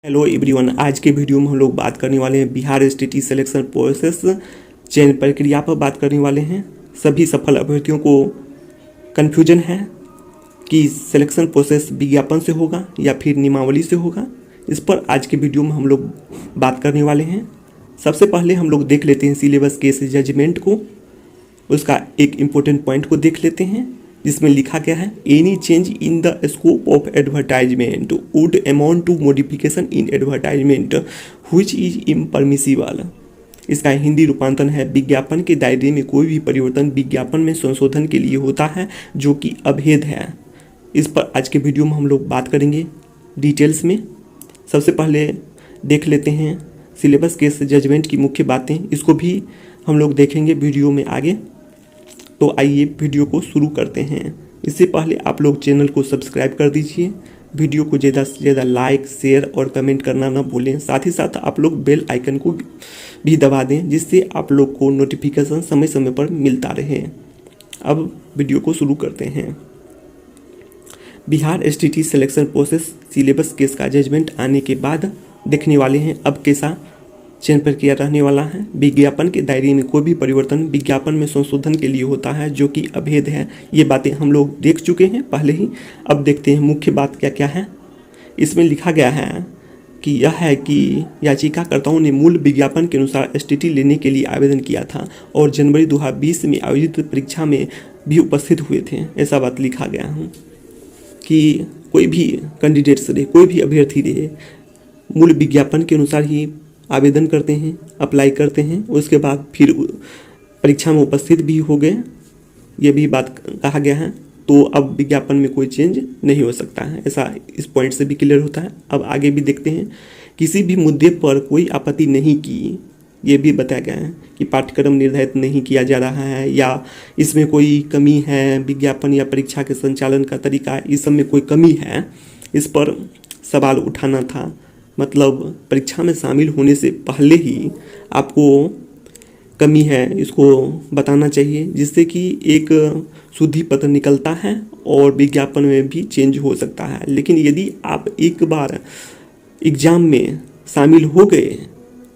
Hello everyone, आज के video में हम लोग बात करने वाले हैं बिहार स्टेट सिलेक्शन प्रोसेस चयन प्रक्रिया पर बात करने वाले हैं। सभी सफल अभ्यर्थियों को कन्फ्यूजन है कि सिलेक्शन प्रोसेस विज्ञापन से होगा या फिर नियमावली से होगा। इस पर आज के वीडियो में हम लोग बात करने वाले हैं। सबसे पहले हम लोग देख लेते हैं सिलेबस केस जजमेंट को, उसका एक इम्पोर्टेंट पॉइंट को देख लेते हैं जिसमें लिखा गया है any change in the scope of advertisement would amount to modification in advertisement which is impermissible. इसका हिंदी रूपांतरण है विज्ञापन के दायरे में कोई भी परिवर्तन विज्ञापन में संशोधन के लिए होता है जो कि अभेद है। इस पर आज के वीडियो में हम लोग बात करेंगे डिटेल्स में। सबसे पहले देख लेते हैं सिलेबस केस जजमेंट की मुख्य बातें, इसको भी हम लोग देखेंगे वीडियो में आगे। तो आइए वीडियो को शुरू करते हैं। इससे पहले आप लोग चैनल को सब्सक्राइब कर दीजिए, वीडियो को ज़्यादा से ज़्यादा लाइक शेयर और कमेंट करना ना भूलें। साथ ही साथ आप लोग बेल आइकन को भी दबा दें जिससे आप लोग को नोटिफिकेशन समय समय पर मिलता रहे। अब वीडियो को शुरू करते हैं। Bihar STT selection process syllabus case का जजमेंट आने के बाद देखने वाले हैं अब कैसा चयन प्रक्रिया रहने वाला है। विज्ञापन के दायरे में कोई भी परिवर्तन विज्ञापन में संशोधन के लिए होता है जो कि अभेद है। ये बातें हम लोग देख चुके हैं पहले ही। अब देखते हैं मुख्य बात क्या क्या है। इसमें लिखा गया है कि यह है कि याचिकाकर्ताओं ने मूल विज्ञापन के अनुसार एसटीटी लेने के लिए आवेदन किया था और जनवरी 2020 में आयोजित परीक्षा में भी उपस्थित हुए थे। ऐसा बात लिखा गया है कि कोई भी कैंडिडेट्स रहे, कोई भी अभ्यर्थी रहे, मूल विज्ञापन के अनुसार ही आवेदन करते हैं, अप्लाई करते हैं, उसके बाद फिर परीक्षा में उपस्थित भी हो गए। ये भी बात कहा गया है। तो अब विज्ञापन में कोई चेंज नहीं हो सकता है, ऐसा इस पॉइंट से भी क्लियर होता है। अब आगे भी देखते हैं। किसी भी मुद्दे पर कोई आपत्ति नहीं की, ये भी बताया गया है कि पाठ्यक्रम निर्धारित नहीं किया जा रहा है या इसमें कोई कमी है, विज्ञापन या परीक्षा के संचालन का तरीका इस सब में कोई कमी है, इस पर सवाल उठाना था। मतलब परीक्षा में शामिल होने से पहले ही आपको कमी है इसको बताना चाहिए, जिससे कि एक शुद्धि पत्र निकलता है और विज्ञापन में भी चेंज हो सकता है। लेकिन यदि आप एक बार एग्ज़ाम में शामिल हो गए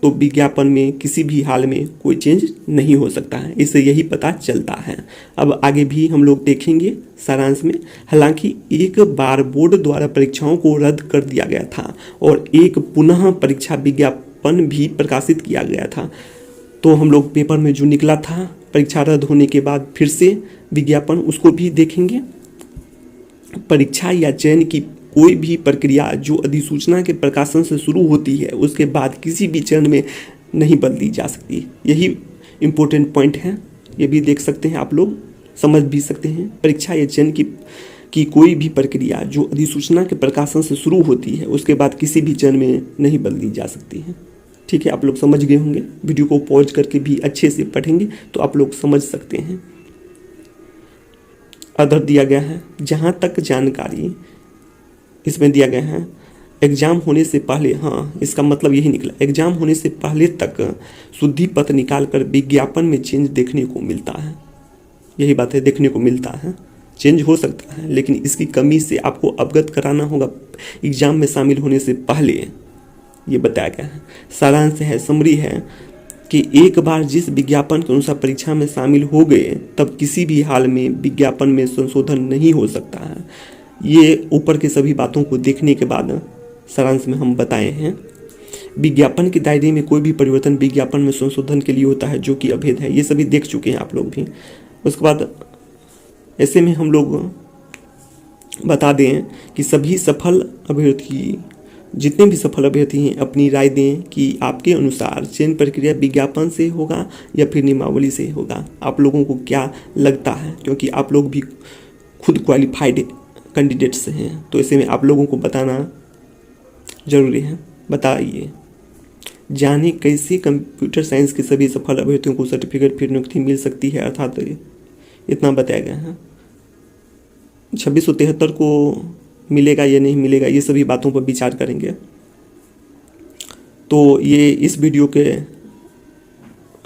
तो विज्ञापन में किसी भी हाल में कोई चेंज नहीं हो सकता है, इससे यही पता चलता है। अब आगे भी हम लोग देखेंगे सारांश में। हालांकि एक बार बोर्ड द्वारा परीक्षाओं को रद्द कर दिया गया था और एक पुनः परीक्षा विज्ञापन भी प्रकाशित किया गया था। तो हम लोग पेपर में जो निकला था परीक्षा रद्द होने के बाद फिर से विज्ञापन, उसको भी देखेंगे। परीक्षा या चयन की कोई भी प्रक्रिया जो अधिसूचना के प्रकाशन से शुरू होती है उसके बाद किसी भी चरण में नहीं बदली जा सकती। यही इम्पोर्टेंट पॉइंट है, ये भी देख सकते हैं आप लोग, समझ भी सकते हैं। परीक्षा या चयन की कोई भी प्रक्रिया जो अधिसूचना के प्रकाशन से शुरू होती है उसके बाद किसी भी चरण में नहीं बदली जा सकती है। ठीक है, आप लोग समझ गए होंगे। वीडियो को पॉज करके भी अच्छे से पढ़ेंगे तो आप लोग समझ सकते हैं। अदर दिया गया है, जहाँ तक जानकारी इसमें दिया गया है एग्ज़ाम होने से पहले, हाँ इसका मतलब यही निकला, एग्ज़ाम होने से पहले तक शुद्धि पत्र निकाल कर विज्ञापन में चेंज देखने को मिलता है। यही बात है, देखने को मिलता है। चेंज हो सकता है लेकिन इसकी कमी से आपको अवगत कराना होगा एग्ज़ाम में शामिल होने से पहले, ये बताया गया है। सारांश है, समरी है कि एक बार जिस विज्ञापन के अनुसार परीक्षा में शामिल हो गए तब किसी भी हाल में विज्ञापन में संशोधन नहीं हो सकता है। ये ऊपर के सभी बातों को देखने के बाद सारांश में हम बताए हैं। विज्ञापन के दायरे में कोई भी परिवर्तन विज्ञापन में संशोधन के लिए होता है जो कि अभेद है। ये सभी देख चुके हैं आप लोग भी। उसके बाद ऐसे में हम लोग बता दें कि सभी सफल अभ्यर्थी, जितने भी सफल अभ्यर्थी हैं, अपनी राय दें कि आपके अनुसार चयन प्रक्रिया विज्ञापन से होगा या फिर नियमावली से होगा। आप लोगों को क्या लगता है, क्योंकि आप लोग भी खुद क्वालिफाइड कैंडिडेट्स हैं तो ऐसे में आप लोगों को बताना जरूरी है। बताइए, जाने कैसे कंप्यूटर साइंस के सभी सफल अभ्यर्थियों को सर्टिफिकेट फिर नियुक्ति मिल सकती है, अर्थात इतना बताया गया है। 2673 को मिलेगा या नहीं मिलेगा, ये सभी बातों पर विचार करेंगे। तो ये इस वीडियो के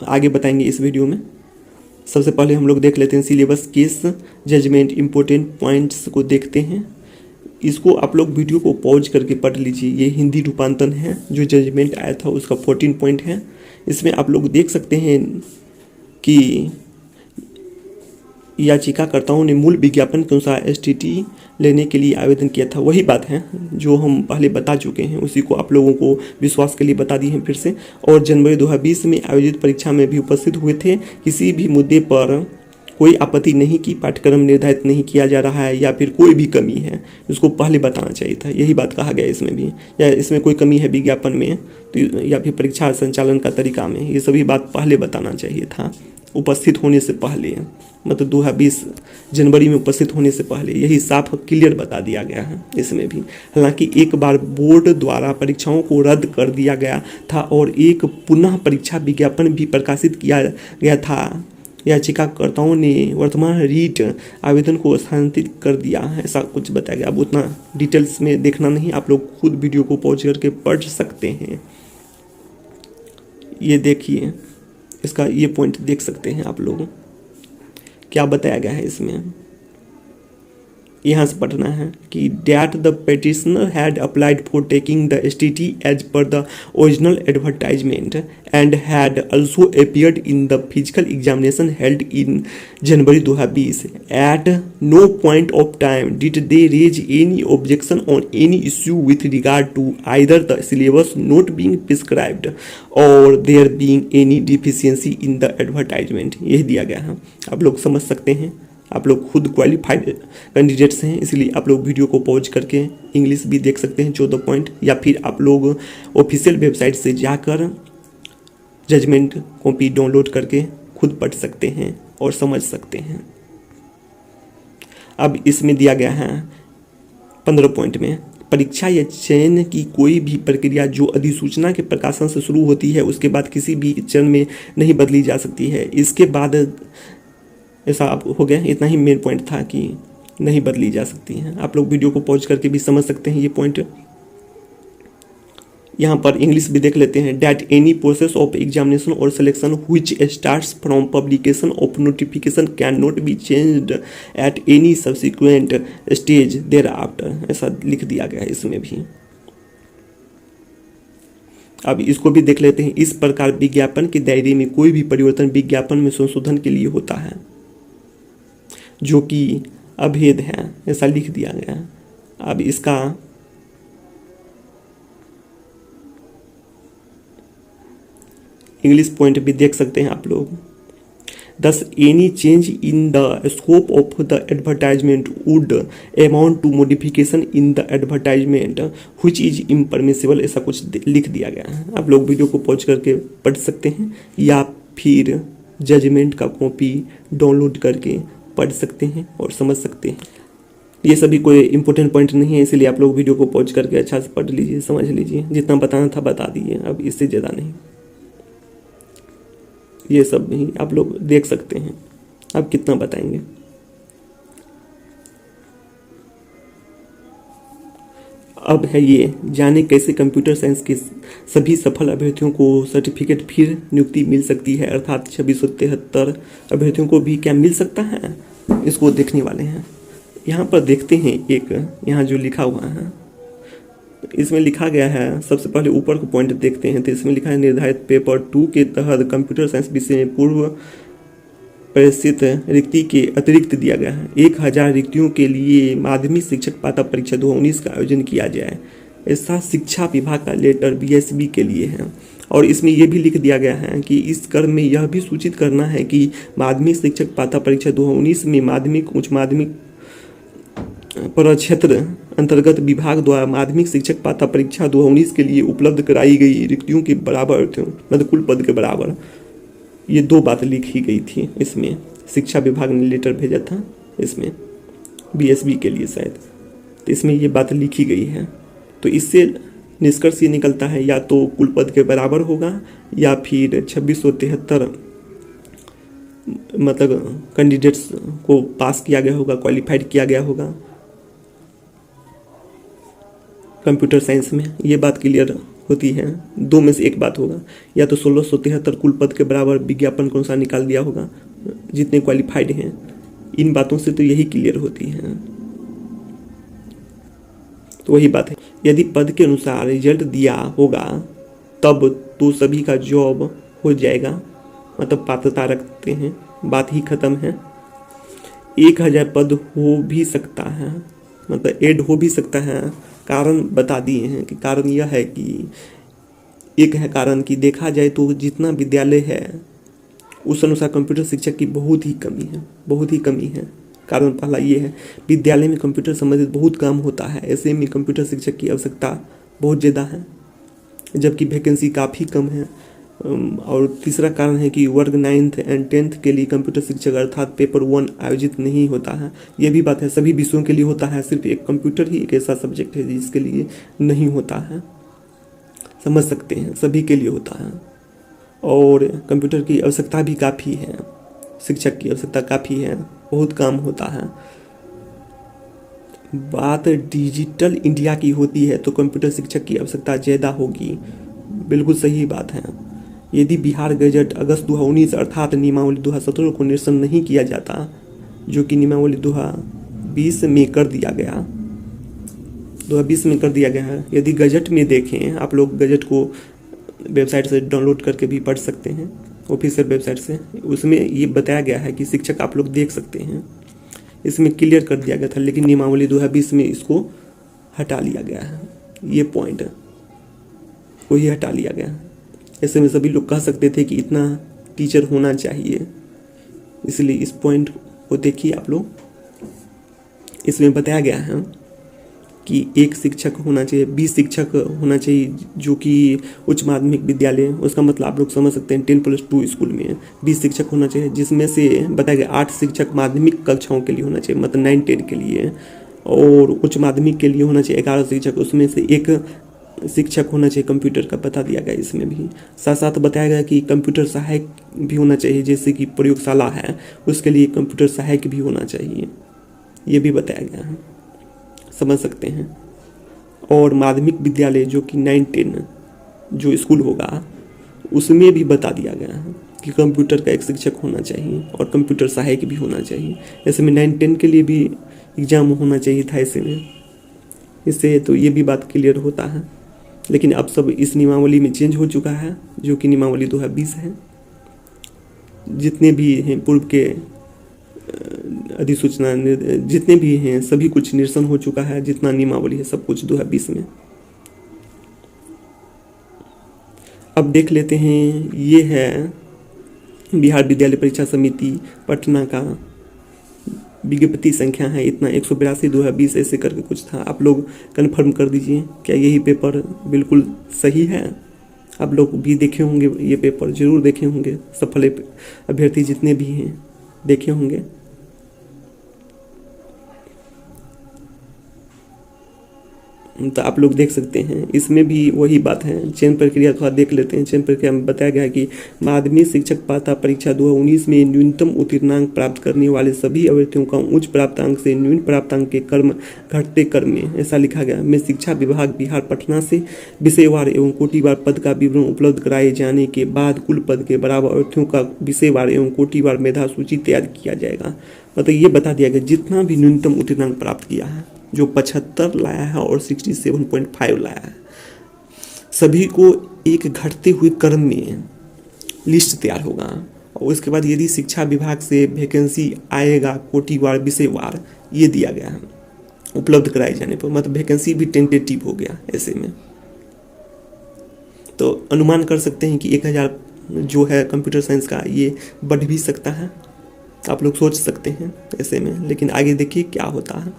आगे बताएंगे इस वीडियो में। सबसे पहले हम लोग देख लेते हैं syllabus case judgement, important points को देखते हैं। इसको आप लोग वीडियो को पॉज करके पढ़ लीजिए। ये हिंदी रूपांतरण है, जो जजमेंट आया था उसका 14 पॉइंट है। इसमें आप लोग देख सकते हैं कि याचिकाकर्ताओं ने मूल विज्ञापन के अनुसार एसटीटी लेने के लिए आवेदन किया था। वही बात है जो हम पहले बता चुके हैं, उसी को आप लोगों को विश्वास के लिए बता दी है फिर से। और जनवरी 2020 में आयोजित परीक्षा में भी उपस्थित हुए थे। किसी भी मुद्दे पर कोई आपत्ति नहीं की, पाठ्यक्रम निर्धारित नहीं किया जा रहा है या फिर कोई भी कमी है, उसको पहले बताना चाहिए था। यही बात कहा गया इसमें भी, या इसमें कोई कमी है विज्ञापन में तो या फिर परीक्षा संचालन का तरीका में, ये सभी बात पहले बताना चाहिए था, उपस्थित होने से पहले, मतलब 2020 जनवरी में उपस्थित होने से पहले। यही साफ क्लियर बता दिया गया है इसमें भी। हालांकि एक बार बोर्ड द्वारा परीक्षाओं को रद्द कर दिया गया था और एक पुनः परीक्षा विज्ञापन भी प्रकाशित किया गया था। याचिकाकर्ताओं ने वर्तमान रीट आवेदन को स्थानांतरित कर दिया है, ऐसा कुछ बताया गया। अब उतना डिटेल्स में देखना नहीं, आप लोग खुद वीडियो को पॉज करके पढ़ सकते हैं। ये देखिए, इसका ये पॉइंट देख सकते हैं आप लोग, क्या बताया गया है इसमें। यहाँ से पढ़ना है कि that the petitioner had applied for taking the STT as per the original advertisement and had also appeared in the physical examination held in January 2020 at no point of time did they raise any objection on any issue with regard to either the syllabus not being prescribed or there being any deficiency in the advertisement. यही दिया गया है, आप लोग समझ सकते हैं। आप लोग खुद क्वालिफाइड कैंडिडेट्स हैं, इसलिए आप लोग वीडियो को पॉज करके इंग्लिश भी देख सकते हैं 14 पॉइंट, या फिर आप लोग ऑफिशियल वेबसाइट से जाकर जजमेंट कॉपी डाउनलोड करके खुद पढ़ सकते हैं और समझ सकते हैं। अब इसमें दिया गया है 15 पॉइंट में, परीक्षा या चयन की कोई भी प्रक्रिया जो अधिसूचना के प्रकाशन से शुरू होती है उसके बाद किसी भी चरण में नहीं बदली जा सकती है। इसके बाद ऐसा हो गया, इतना ही मेन पॉइंट था कि नहीं बदली जा सकती हैं। आप लोग वीडियो को पॉज करके भी समझ सकते हैं ये पॉइंट। यहाँ पर इंग्लिश भी देख लेते हैं। That any process of examination और selection which starts from publication of notification can not be changed at any subsequent stage thereafter, ऐसा लिख दिया गया है इसमें भी। अब इसको भी देख लेते हैं। इस प्रकार विज्ञापन के दायरे में कोई भी परिवर्तन विज्ञापन में संशोधन के लिए होता है जो कि अभेद है, ऐसा लिख दिया गया। अब इसका इंग्लिश पॉइंट भी देख सकते हैं आप लोग। Thus, any change in the scope of the advertisement would amount to modification in the advertisement, which is impermissible, ऐसा कुछ लिख दिया गया है। आप लोग वीडियो को पॉज करके पढ़ सकते हैं या फिर जजमेंट का कॉपी डाउनलोड करके पढ़ सकते हैं और समझ सकते हैं। ये सभी कोई इंपॉर्टेंट पॉइंट नहीं है, इसलिए आप लोग वीडियो को पॉज करके अच्छा से पढ़ लीजिए, समझ लीजिए। जितना बताना था बता दिए, अब इससे ज़्यादा नहीं। ये सब ही आप लोग देख सकते हैं, अब कितना बताएंगे। अब है ये जाने कैसे कंप्यूटर साइंस के सभी सफल अभ्यर्थियों को सर्टिफिकेट फिर नियुक्ति मिल सकती है, अर्थात 2673 अभ्यर्थियों को भी क्या मिल सकता है, इसको देखने वाले हैं। यहाँ पर देखते हैं, एक यहाँ जो लिखा हुआ है इसमें लिखा गया है, सबसे पहले ऊपर को पॉइंट देखते हैं तो इसमें लिखा है निर्धारित पेपर 2 के तहत कंप्यूटर साइंस विषय में पूर्व प्रदर्शित रिक्ति के अतिरिक्त दिया गया है 1000 रिक्तियों के लिए माध्यमिक शिक्षक पात्रता परीक्षा 2019 का आयोजन किया जाए। ऐसा शिक्षा विभाग का लेटर बीएसबी के लिए है। और इसमें यह भी लिख दिया गया है कि इस क्रम में यह भी सूचित करना है कि माध्यमिक शिक्षक पात्रता परीक्षा 2019 में माध्यमिक उच्च माध्यमिक प्रक्षेत्र अंतर्गत विभाग द्वारा माध्यमिक शिक्षक पात्रता परीक्षा 2019 के लिए उपलब्ध कराई गई रिक्तियों के बराबर, मतलब कुल पद के बराबर। ये 2 बात लिखी गई थी इसमें, शिक्षा विभाग ने लेटर भेजा था इसमें बीएसबी के लिए शायद, तो इसमें ये बात लिखी गई है। तो इससे निष्कर्ष ये निकलता है या तो कुल पद के बराबर होगा या फिर 2673 मतलब कैंडिडेट्स को पास किया गया होगा, क्वालिफाइड किया गया होगा कंप्यूटर साइंस में। ये बात क्लियर होती है। 2 में से एक बात होगा, या तो 1673 कुल पद के बराबर विज्ञापन के अनुसार निकाल दिया होगा जितने क्वालिफाइड हैं। इन बातों से तो यही क्लियर होती है। तो वही बात है, यदि पद के अनुसार रिजल्ट दिया होगा तब तो सभी का जॉब हो जाएगा, मतलब पात्रता रखते हैं, बात ही खत्म है। 1000 पद हो भी सकता है, मतलब ऐड हो भी सकता है। कारण बता दिए हैं कि कारण यह है कि एक है कारण कि देखा जाए तो जितना विद्यालय है उस अनुसार कंप्यूटर शिक्षक की बहुत ही कमी है, बहुत ही कमी है। कारण पहला ये है, विद्यालय में कंप्यूटर संबंधित बहुत काम होता है, ऐसे में कंप्यूटर शिक्षक की आवश्यकता बहुत ज़्यादा है, जबकि वैकेंसी काफ़ी कम है। और तीसरा कारण है कि वर्ग 9th एंड 10th के लिए कंप्यूटर शिक्षक अर्थात पेपर 1 आयोजित नहीं होता है। यह भी बात है, सभी विषयों के लिए होता है, सिर्फ एक कंप्यूटर ही एक ऐसा सब्जेक्ट है जिसके लिए नहीं होता है। समझ सकते हैं, सभी के लिए होता है। और कंप्यूटर की आवश्यकता भी काफ़ी है, शिक्षक की आवश्यकता काफ़ी है, बहुत काम होता है। बात डिजिटल इंडिया की होती है तो कंप्यूटर शिक्षक की आवश्यकता ज़्यादा होगी, बिल्कुल सही बात है। यदि बिहार गजट अगस्त 2019 अर्थात नियमावली 2017 को निरसन नहीं किया जाता, जो कि नियमावली 2020 में कर दिया गया, 2020 में कर दिया गया है। यदि गजट में देखें, आप लोग गजट को वेबसाइट से डाउनलोड करके भी पढ़ सकते हैं, ऑफिशियल वेबसाइट से, उसमें ये बताया गया है कि शिक्षक आप लोग देख सकते हैं, इसमें क्लियर कर दिया गया था, लेकिन नियमावली 2020 में इसको हटा लिया गया है, ये पॉइंट को ही हटा लिया गया। ऐसे में सभी लोग कह सकते थे कि इतना टीचर होना चाहिए, इसलिए इस पॉइंट को देखिए आप लोग। इसमें बताया गया है कि 1 शिक्षक होना चाहिए, 20 शिक्षक होना चाहिए जो कि उच्च माध्यमिक विद्यालय, उसका मतलब आप लोग समझ सकते हैं 10+2 स्कूल में 20 शिक्षक होना चाहिए, जिसमें से बताया गया 8 शिक्षक माध्यमिक कक्षाओं के लिए होना चाहिए, मतलब 9-10 के लिए, और उच्च माध्यमिक के लिए होना चाहिए 11 शिक्षक, उसमें से 1 शिक्षक होना चाहिए कंप्यूटर का, बता दिया गया इसमें भी। साथ साथ बताया गया कि कंप्यूटर सहायक भी होना चाहिए, जैसे कि प्रयोगशाला है उसके लिए कंप्यूटर सहायक भी होना चाहिए, ये भी बताया गया है, समझ सकते हैं। और माध्यमिक विद्यालय जो कि 9-10 जो स्कूल होगा उसमें भी बता दिया गया है कि कंप्यूटर का 1 शिक्षक होना चाहिए और कंप्यूटर सहायक भी होना चाहिए। ऐसे में 9-10 के लिए भी एग्ज़ाम होना चाहिए था ऐसे में, इससे तो ये भी बात क्लियर होता है। लेकिन अब सब इस नियमावली में चेंज हो चुका है, जो कि नियमावली 2020 है। जितने भी हैं पूर्व के अधिसूचना जितने भी हैं सभी कुछ निरसन हो चुका है, जितना नियमावली है सब कुछ 2020 में। अब देख लेते हैं, ये है बिहार विद्यालय परीक्षा समिति पटना का विज्ञप्ति संख्या है इतना 182 2020 ऐसे करके कुछ था। आप लोग कन्फर्म कर दीजिए क्या यही पेपर बिल्कुल सही है। आप लोग भी देखे होंगे, ये पेपर जरूर देखे होंगे, सफल अभ्यर्थी जितने भी हैं देखे होंगे। तो आप लोग देख सकते हैं, इसमें भी वही बात है। चयन प्रक्रिया थोड़ा देख लेते हैं। चयन प्रक्रिया में बताया गया है कि माध्यमिक शिक्षक पात्रता परीक्षा 2019 में न्यूनतम उत्तीर्णांक प्राप्त करने वाले सभी अभ्यर्थियों का उच्च प्राप्तांक से न्यून प्राप्तांक के क्रम घटते क्रम में, ऐसा लिखा गया, में शिक्षा विभाग बिहार पटना से विषयवार एवं कोटिवार पद का विवरण उपलब्ध कराए जाने के बाद कुल पद के बराबर अभ्यर्थियों का विषयवार एवं कोटिवार मेधा सूची तैयार किया जाएगा। मतलब ये बता दिया गया जितना भी न्यूनतम उत्तीर्णांक प्राप्त किया है, जो 75 लाया है और 67.5 लाया है, सभी को एक घटते हुए क्रम में लिस्ट तैयार होगा। और उसके बाद यदि शिक्षा विभाग से वैकेंसी आएगा कोटिवार विषयवार, ये दिया गया है उपलब्ध कराए जाने पर, मतलब वैकेंसी भी टेंटेटिव हो गया ऐसे में। तो अनुमान कर सकते हैं कि 1000 जो है कंप्यूटर साइंस का ये बढ़ भी सकता है, आप लोग सोच सकते हैं ऐसे में। लेकिन आगे देखिए क्या होता है,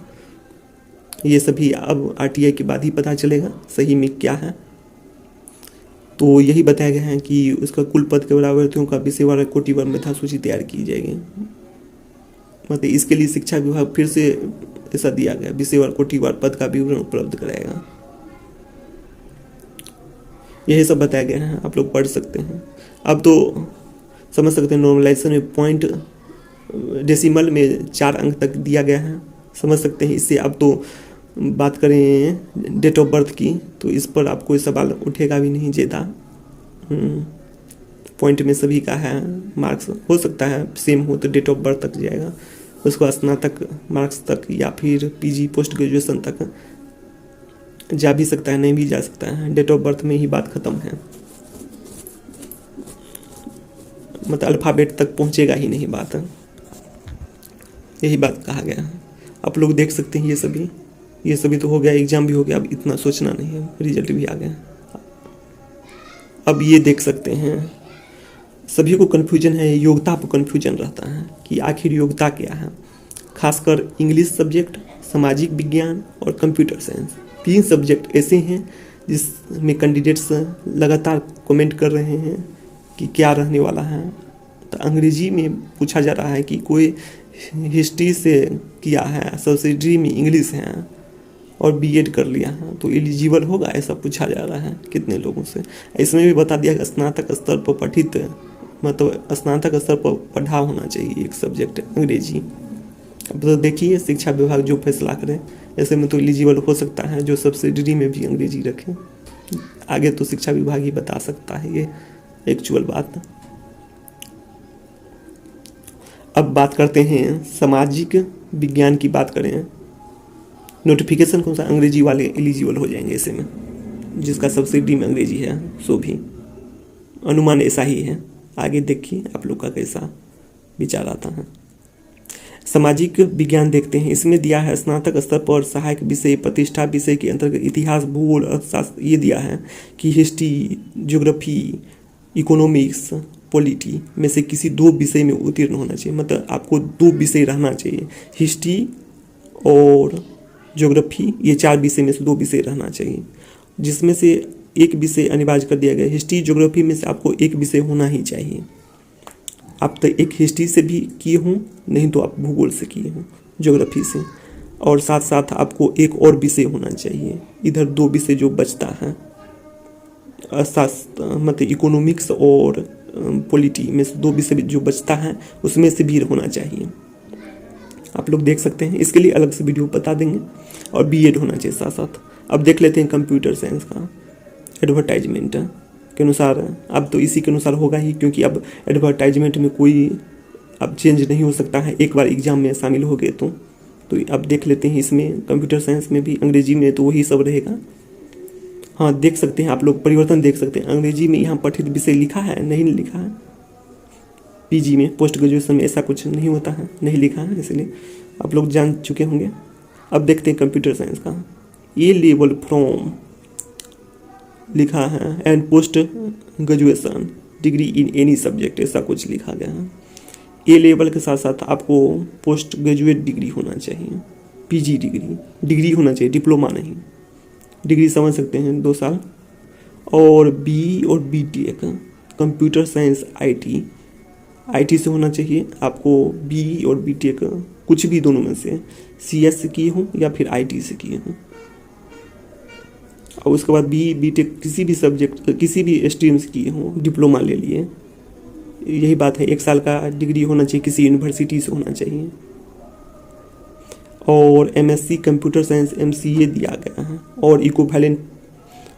ये सभी अब आरटीआई के बाद ही पता चलेगा सही में क्या है। तो यही बताया गया है कि उसका कुल पद के बराबर अभ्यर्थियों का विषयवार कोटिवार मेधा सूची तैयार की जाएगी। मतलब इसके लिए शिक्षा विभाग फिर से ऐसा दिया गया, विषयवार कोटिवार पद का विवरण उपलब्ध कराएगा। यही सब बताया गया है, आप लोग पढ़ सकते हैं। अब तो समझ सकते हैं नॉर्मलाइजेशन में पॉइंट डेसिमल में 4 अंक तक दिया गया है, समझ सकते हैं इससे। अब तो बात करें डेट ऑफ बर्थ की, तो इस पर आप कोई सवाल उठेगा भी नहीं ज़्यादा। पॉइंट में सभी का है, मार्क्स हो सकता है सेम हो तो डेट ऑफ बर्थ तक जाएगा, उसको स्नातक मार्क्स तक या फिर पीजी पोस्ट ग्रेजुएशन तक जा भी सकता है, नहीं भी जा सकता है, डेट ऑफ बर्थ में ही बात ख़त्म है, मतलब अल्फ़ाबेट तक पहुंचेगा ही नहीं बात, यही बात कहा गया है। आप लोग देख सकते हैं ये सभी तो हो गया, एग्ज़ाम भी हो गया, अब इतना सोचना नहीं है, रिजल्ट भी आ गया। अब ये देख सकते हैं सभी को कन्फ्यूजन है, योग्यता पर कन्फ्यूजन रहता है कि आखिर योग्यता क्या है। खासकर इंग्लिश सब्जेक्ट, सामाजिक विज्ञान और कंप्यूटर साइंस, 3 सब्जेक्ट ऐसे हैं जिसमें कैंडिडेट्स लगातार कमेंट कर रहे हैं कि क्या रहने वाला है। तो अंग्रेजी में पूछा जा रहा है कि कोई हिस्ट्री से किया है, सब्सिडरी में इंग्लिश है और बीएड कर लिया है तो एलिजिबल होगा, ऐसा पूछा जा रहा है कितने लोगों से। इसमें भी बता दिया कि स्नातक स्तर पर पठित, मतलब स्नातक स्तर पर पढ़ा होना चाहिए एक सब्जेक्ट अंग्रेजी। अब तो देखिए शिक्षा विभाग जो फैसला करे, ऐसे में तो एलिजिबल हो सकता है जो सब्सिडरी में भी अंग्रेजी रखें, आगे तो शिक्षा विभाग ही बता सकता है ये एक्चुअल बात। अब बात करते हैं सामाजिक विज्ञान की बात करें, नोटिफिकेशन कौन सा, अंग्रेजी वाले एलिजिबल हो जाएंगे ऐसे में, जिसका सब्सिडी में अंग्रेजी है सो भी, अनुमान ऐसा ही है। आगे देखिए आप लोग का कैसा विचार आता है। सामाजिक विज्ञान देखते हैं, इसमें दिया है स्नातक स्तर पर सहायक विषय, प्रतिष्ठा विषय के अंतर्गत इतिहास, भूगोल, अर्थशास्त्र ये दिया है कि हिस्ट्री, ज्योग्राफी, इकोनॉमिक्स, पॉलिटी में से किसी 2 विषय में उत्तीर्ण होना चाहिए। मतलब आपको 2 विषय रहना चाहिए, हिस्ट्री और ज्योग्राफी, ये 4 विषय में से 2 विषय रहना चाहिए, जिसमें से एक विषय अनिवार्य कर दिया गया। हिस्ट्री ज्योग्राफी में से आपको एक विषय होना ही चाहिए। आप तो एक हिस्ट्री से भी किए हों, नहीं तो आप भूगोल से किए हों, ज्योग्राफी से, और साथ साथ आपको एक और विषय होना चाहिए। इधर 2 विषय जो बचता है, मतलब इकोनॉमिक्स और पॉलिटी में से 2 विषय जो बचता है उसमें से भी होना चाहिए। आप लोग देख सकते हैं, इसके लिए अलग से वीडियो बता देंगे, और बीएड होना चाहिए साथ साथ। अब देख लेते हैं कंप्यूटर साइंस का एडवर्टाइजमेंट के अनुसार, अब तो इसी के अनुसार होगा ही, क्योंकि अब एडवर्टाइजमेंट में कोई अब चेंज नहीं हो सकता है एक बार एग्जाम में शामिल हो गए तो अब देख लेते हैं इसमें कंप्यूटर साइंस में भी अंग्रेजी में तो वही सब रहेगा। हाँ देख सकते हैं आप लोग परिवर्तन देख सकते हैं, अंग्रेजी में यहाँ पठित विषय लिखा है, नहीं लिखा है। पीजी में, पोस्ट ग्रेजुएशन में ऐसा कुछ नहीं होता है, नहीं लिखा है, इसलिए आप लोग जान चुके होंगे। अब देखते हैं कंप्यूटर साइंस का, ए लेवल फ्रॉम लिखा है and post graduation degree in any subject, ऐसा कुछ लिखा गया है। ए लेवल के साथ साथ आपको पोस्ट ग्रेजुएट डिग्री होना चाहिए, पीजी डिग्री होना चाहिए, डिप्लोमा नहीं। डिग्री समझ सकते हैं 2 साल। और बी और बीटेक कंप्यूटर साइंस आईटी से होना चाहिए आपको, बी और बीटेक कुछ भी दोनों में से, सीएस से किए हों या फिर आईटी से किए हों। और उसके बाद बीटेक किसी भी सब्जेक्ट, किसी भी स्ट्रीम से किए हों, डिप्लोमा ले लिए, यही बात है। 1 साल का डिग्री होना चाहिए, किसी यूनिवर्सिटी से होना चाहिए। और एमएससी कंप्यूटर साइंस एमसीए दिया गया है, और इक्विवेलेंट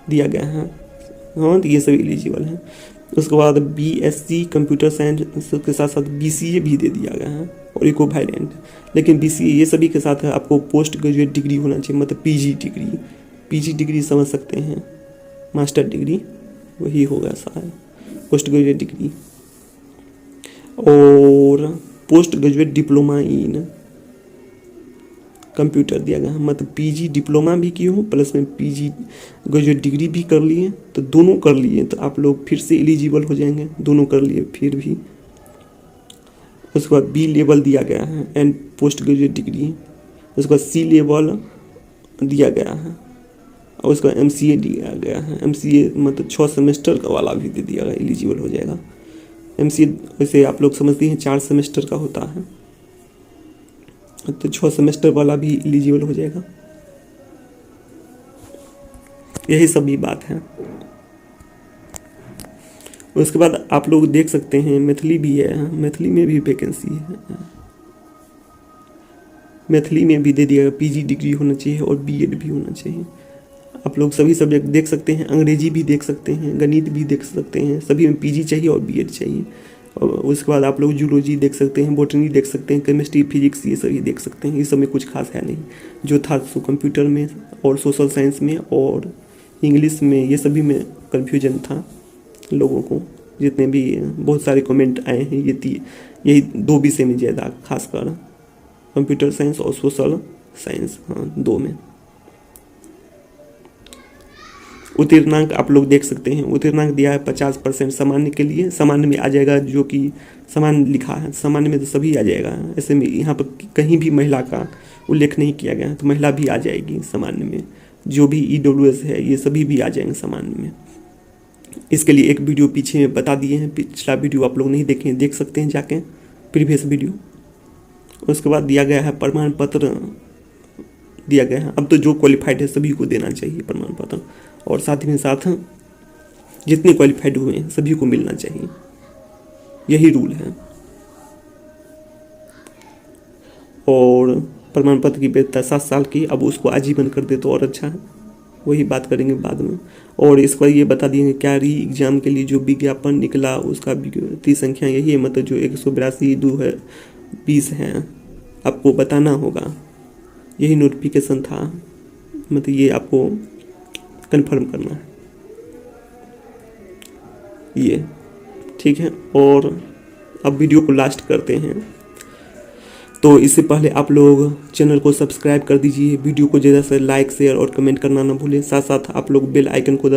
दिया गया है, हाँ तो ये सभी एलिजिबल हैं। उसके बाद बीएससी कंप्यूटर साइंस के साथ साथ बीसीए भी दे दिया गया है, और इक्विवेलेंट। लेकिन बीसीए ये सभी के साथ आपको पोस्ट ग्रेजुएट डिग्री होना चाहिए, मतलब पीजी डिग्री समझ सकते हैं, मास्टर डिग्री वही होगा शायद, पोस्ट ग्रेजुएट डिग्री। और post graduate diploma in computer दिया गया है, मतलब पीजी डिप्लोमा भी किए हो प्लस में पीजी ग्रेजुएट डिग्री भी कर लिए, तो दोनों कर लिए तो आप लोग फिर से एलिजिबल हो जाएंगे, दोनों कर लिए फिर भी। उसके बाद बी लेवल दिया गया है एंड पोस्ट ग्रेजुएट डिग्री। उसके बाद सी लेवल दिया गया है, और उसका एमसीए दिया गया है। एमसीए मतलब 6 सेमेस्टर का वाला भी दे दिया गया, एलिजिबल हो जाएगा। एमसीए वैसे आप लोग समझते हैं 4 सेमेस्टर का होता है, तो 6 सेमेस्टर वाला भी एलिजिबल हो जाएगा। यही सभी बात है। उसके बाद आप लोग देख सकते हैं मैथिली भी है, मैथिली में भी वैकेंसी है, मैथिली में भी दे दिया, पीजी डिग्री होना चाहिए और बीएड भी होना चाहिए। आप लोग सभी सब्जेक्ट देख सकते हैं, अंग्रेजी भी देख सकते हैं, गणित भी देख सकते हैं, सभी में पीजी चाहिए और बीएड चाहिए। और उसके बाद आप लोग जूलॉजी देख सकते हैं, बॉटनी देख सकते हैं, केमिस्ट्री, फिजिक्स ये सभी देख सकते हैं। इस सब में कुछ खास है नहीं, जो था सो कंप्यूटर में और सोशल साइंस में और इंग्लिश में, ये सभी में कन्फ्यूजन था लोगों को। जितने भी बहुत सारे कमेंट आए हैं, यही 2 विषय में ज़्यादा, खासकर कंप्यूटर साइंस और सोशल साइंस, हाँ 2 में। उत्तीर्णांक आप लोग देख सकते हैं, उत्तीर्णांक दिया है 50% सामान्य के लिए। सामान्य में आ जाएगा जो कि सामान्य लिखा है, सामान्य में तो सभी आ जाएगा। ऐसे में यहाँ पर कहीं भी महिला का उल्लेख नहीं किया गया, तो महिला भी आ जाएगी सामान्य में। जो भी EWS है ये सभी भी आ जाएंगे सामान्य में। इसके लिए एक वीडियो पीछे बता दिए हैं, पिछला वीडियो आप लोग नहीं देखे, देख सकते हैं जाके प्रीवियस वीडियो। उसके बाद दिया गया है प्रमाण पत्र दिया गया है। अब तो जो क्वालिफाइड है सभी को देना चाहिए प्रमाण पत्र, और साथ ही में साथ जितने क्वालिफाइड हुए हैं सभी को मिलना चाहिए, यही रूल है। और प्रमाण पत्र की वैधता 7 साल की, अब उसको आजीवन कर दे तो और अच्छा है, वही बात करेंगे बाद में। और इस पर ये बता दिए क्या री एग्जाम के लिए जो विज्ञापन निकला उसका विज्ञप्ति संख्या यही है, मतलब जो 182/2020 है, आपको बताना होगा। यही नोटिफिकेशन था, मतलब ये आपको कंफर्म करना है ये, ठीक है। और अब वीडियो को लास्ट करते हैं, तो इससे पहले आप लोग चैनल को सब्सक्राइब कर दीजिए, वीडियो को ज़्यादा से लाइक शेयर और कमेंट करना ना भूलें। साथ साथ आप लोग बेल आइकन को दबा